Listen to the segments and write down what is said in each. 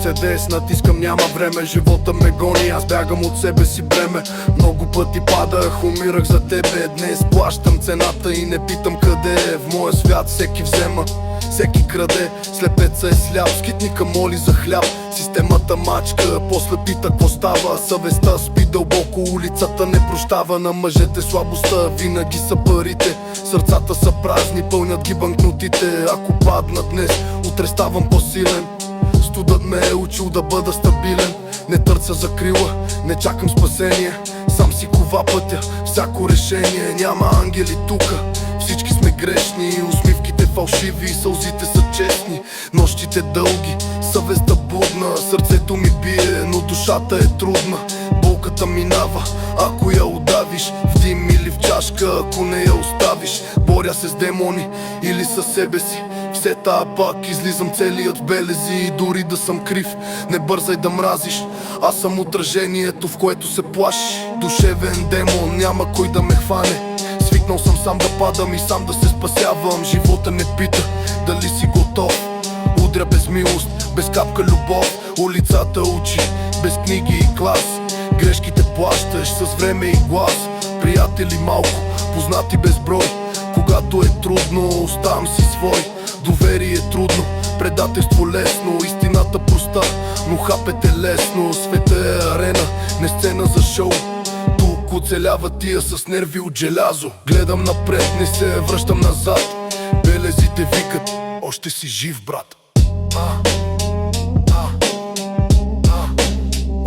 Мерцедес, натискам, няма време. Живота ме гони, аз бягам от себе си бреме. Много пъти падах, умирах за тебе. Днес плащам цената и не питам къде е. В моя свят всеки взема, всеки краде. Слепеца е сляп, скитника моли за хляб. Системата мачка, после пита какво става. Съвестта спи дълбоко, улицата не прощава. На мъжете слабостта винаги са парите. Сърцата са празни, пълнят ги банкнотите. Ако падна днес, утре ставам по-силен. Студът ме е учил да бъда стабилен. Не търся закрила, не чакам спасение. Сам си кова пътя, всяко решение. Няма ангели тука, всички сме грешни. Усмивките фалшиви, сълзите са честни. Нощите дълги, съвестта будна. Сърцето ми бие, но душата е трудна. Болката минава, ако я удавиш в дим или в чашка, ако не я оставиш. Боря се с демони или със себе си. Все тая пак излизам целият в белези. И дори да съм крив, не бързай да мразиш. Аз съм отражението, в което се плашиш. Душевен демон, няма кой да ме хване. Свикнал съм сам да падам и сам да се спасявам. Живота не пита дали си готов. Удря без милост, без капка любов. Улицата учи, без книги и клас. Грешките плащаш с време и глас. Приятели малко, познати безброй. Когато е трудно, оставам си свой. Доверие трудно, предателство лесно. Истината проста, но хапет е лесно. Света е арена, не сцена за шоу. Тук оцеляват тия с нерви от желязо. Гледам напред, не се връщам назад. Белезите викат, още си жив, брат.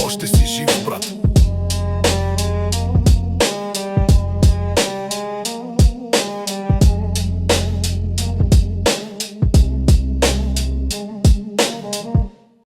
Още си жив, брат.